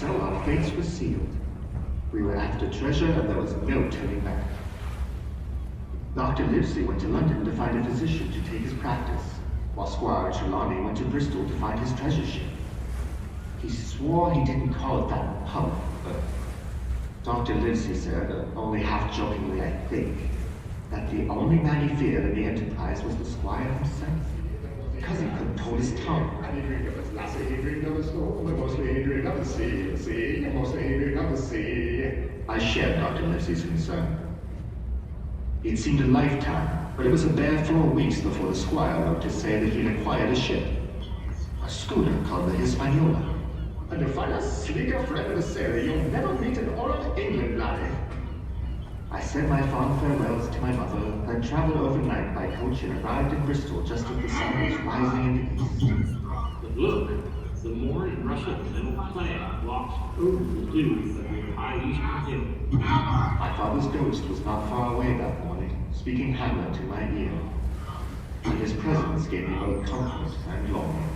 So our fates were sealed. We were after treasure, and there was no turning back. Dr. Livesey went to London to find a physician to take his practice, while Squire Trelawney went to Bristol to find his treasure ship. He swore he didn't call it that in public, but Dr. Livesey said, only half-jokingly I think, that the only man he feared in the enterprise was the Squire himself, because he couldn't hold his tongue. And he drink of his lassie, he drink of his storm, but mostly he drink of the sea, mostly he drink of the sea. I shared Dr. Livesey's concern. It seemed a lifetime, but it was a bare 4 weeks before the Squire wrote to say that he'd acquired a ship, a schooner called the Hispaniola. And a finer, sleeker friend of a sailor you'll never meet in all of England, laddie. I said my fond farewells to my mother, then traveled overnight by coach and arrived in Bristol just as the sun was rising in the east. But look, the Moor in Russia middle flag walks over the dew of the high eastern hill. My father's ghost was not far away that morning, speaking Hamlet to my ear, and his presence gave me both comfort and longing.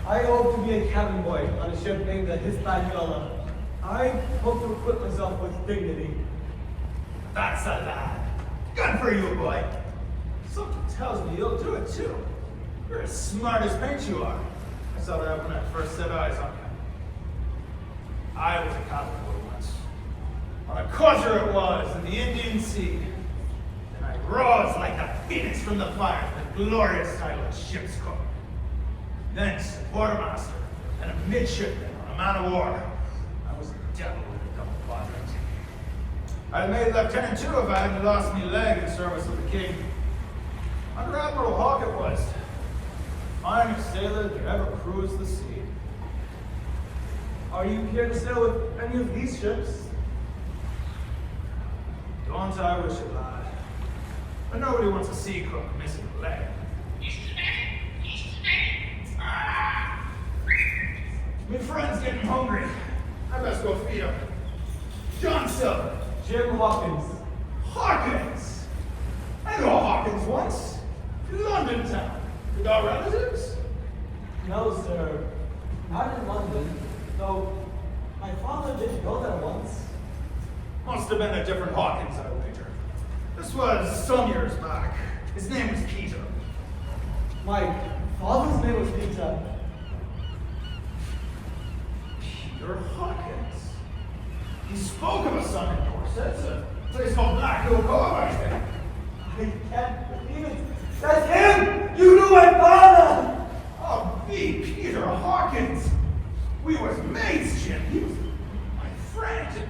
I hope to be a cabin boy on a ship named the Hispaniola. I hope to equip myself with dignity. That's a lad. Good for you, boy. Something tells me you'll do it too. You're as smart as paint you are. I saw that when I first set eyes on you. I was a cabin boy once. On a cruiser it was in the Indian Sea. And I rose like the phoenix from the fire, the glorious title of ship's cook. Thence a quartermaster and a midshipman on a man of war. I was a devil with a double quadrant. I'd made lieutenant too if I hadn't lost me leg in service of the king. Under Admiral Hawke it was. Finest sailor that ever cruised the sea. Are you here to sail with any of these ships? Don't I wish it, lad. But nobody wants a sea cook missing a leg. My friend's getting hungry. I best go feed him. John Silver. Jim Hawkins. Hawkins! I knew a Hawkins once. In London town. You got relatives? No, sir. Not in London. Though my father did go there once. Must have been a different Hawkins, I wager. This was some years back. His name was Peter. My father's name was Peter. Peter Hawkins. He spoke of a son in Corsets, a place called Black Hill Cove, I think. I can't believe it. That's him! You knew my father! Oh, me, Peter Hawkins. We was mates, Jim. He was my friend.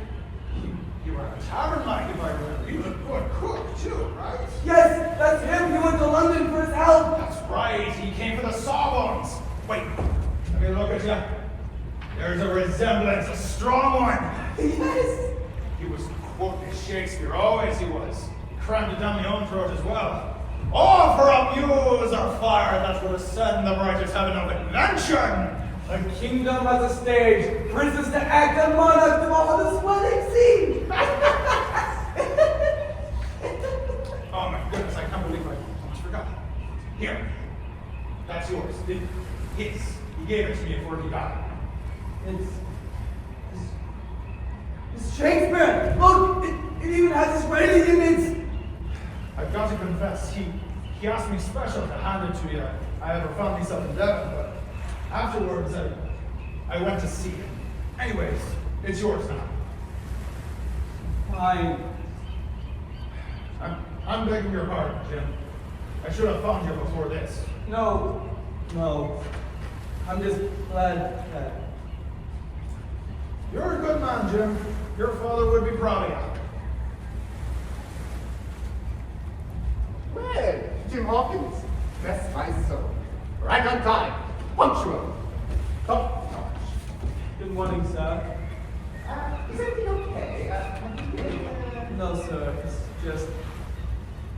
He ran a tavern like, if I remember. He was a good cook, too, right? Yes, that's him! He went to London for his health! That's right. He came for the Sawbones. Wait, let me look at you. There's a resemblance, a strong one. Yes! He was quoting Shakespeare, always he was. He crammed it down my own throat as well. All for a muse or fire that would ascend the righteous heaven of invention. A kingdom has a stage, princes to act, and monarchs to all the swelling scene! Oh my goodness, I can't believe I almost forgot. Here, that's yours. His. He gave it to me before he died. It's Shakespeare! Look! It even has his writing in it! I've got to confess, he asked me special to hand it to you. I ever found myself in Devon, but afterwards I went to see him. Anyways, it's yours now. I'm begging your pardon, Jim. I should have found you before this. No. I'm just glad that... You're a good man, Jim. Your father would be proud of you. Well, Jim Hawkins, bless my soul. Right on time, punctual, top notch. Good morning, sir. Is everything okay? No, sir. It's just...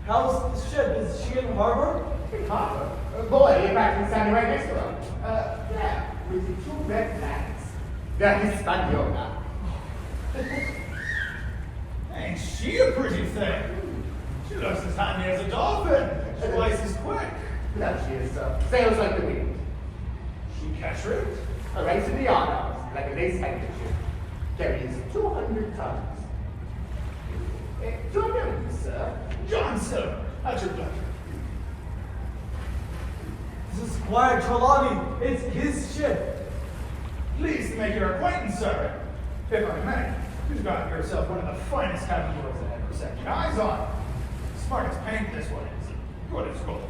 How's the ship? Is she in harbor? Harper, boy, you're back in standing right next to her. Yeah, with the two red flags. They're Hispaniola. Ain't she a pretty thing? She looks as handy as a dolphin. Twice as quick. That she is, sails like the wind. She catch it? Right to the yardarms, like a lace handkerchief. Carries 200 tons. Do I know you, sir? John Silver, at your pleasure. This is Squire Trelawney. It's his ship. Pleased to make your acquaintance, sir. If I may, you've got yourself one of the finest cabin boys I ever set my eyes on. Smart as paint, this one is. Good as gold.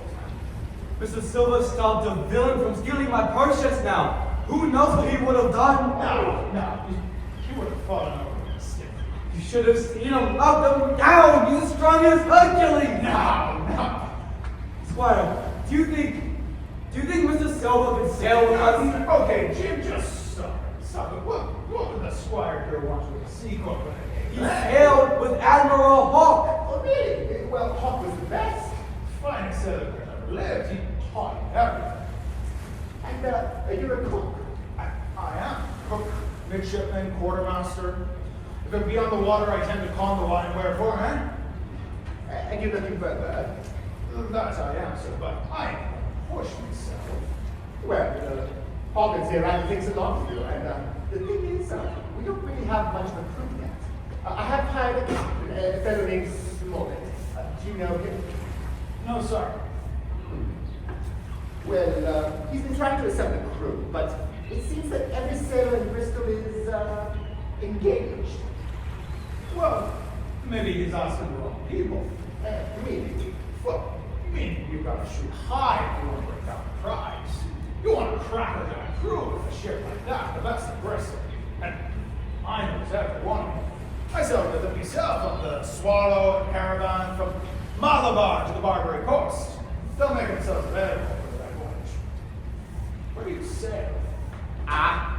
Mr. Silver stopped a villain from stealing my purse just now. Who knows what he would have done? No. He would have fallen over with a stick. You should have seen him knock him down. He's as strong as Hercules. No. Squire, do you think Mr. Silver can sail with us? Okay, Jim, just stop it. What would the squire here want with a sea cook? He sailed with Admiral Hawke. Oh, really? Well, Hawk was the best. Finest sailor that ever lived. He taught everything. And, you're a cook. I am. Cook, midshipman, quartermaster. If it be on the water, I tend to con the wine. Wherefore, eh? And you're looking for, That I am, sir, but I push myself. well, Hawkins here rather thinks along with you, and, the thing is, we don't really have much of a crew yet. I have hired a captain, a fellow named Smollett. Do you know him? No, sir. Well, he's been trying to assemble a crew, but it seems that every sailor in Bristol is, engaged. Well, maybe he's asking the wrong people. Meaning? Well, meaning you've got to shoot high if you want to break down the prize. You want a crackerjack crew with a ship like that, the best of Bristol. And I knows every one of them. I sailed with them myself on the Swallow and Caravan from Malabar to the Barbary coast. They'll make themselves available for that voyage. Where do you sail? A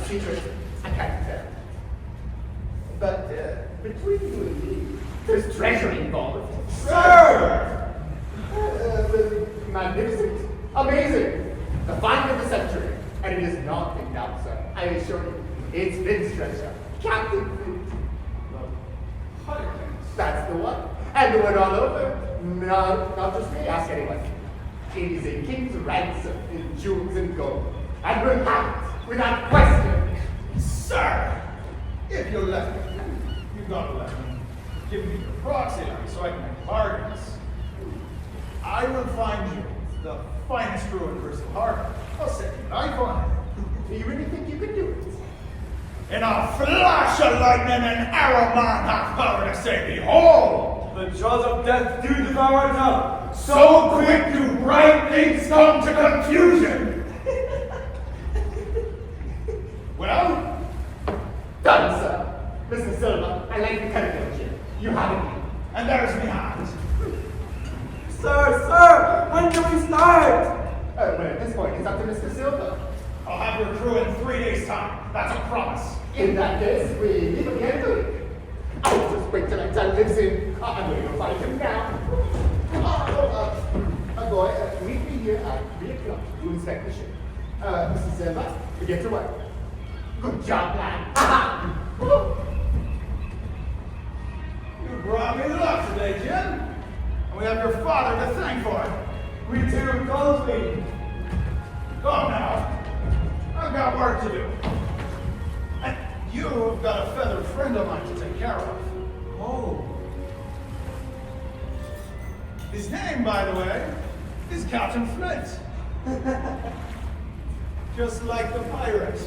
secret. I can't tell. But between you and me, there's treasure involved. Sir! Magnificent. Amazing. The find of the century. And it is not in doubt, sir. I assure you. It's Finn's treasure. Captain Finn. The pirates. That's the one. And the one all over. Not just me, ask anyone. It is a king's ransom in jewels and gold. And we'll have it without question. Sir! If you let me, you gotta let me. Give me your proxy line so I can make bargains. I will find you the finest crew in Bristol Harbor. I'll set you knife on it. Do you really think you could do it? In a flash of lightning, an arrow man hath power to say, behold! The jaws of death do devour now. So quick do right things come to confusion! Well? Done, sir. Mr. Silver, I like the courage. You have it. And there's me hand. Sir, when do we start? Well, at this point, it's up to Mr. Silver. I'll have your crew in 3 days' time. That's a promise. In that case, we leave again to it. I'll just wait till I tell Lindsay. I'm going to go find him now. Boy, meet me here at 3 o'clock to inspect the ship. Mr. Silver, we get to work. Good job, lad. You brought me luck today, Jim. And we have your father to thank for it. We do, Goldsby. Come now. I've got work to do. And you've got a feathered friend of mine to take care of. Oh, His name, by the way, is Captain Flint. Just like the pirate.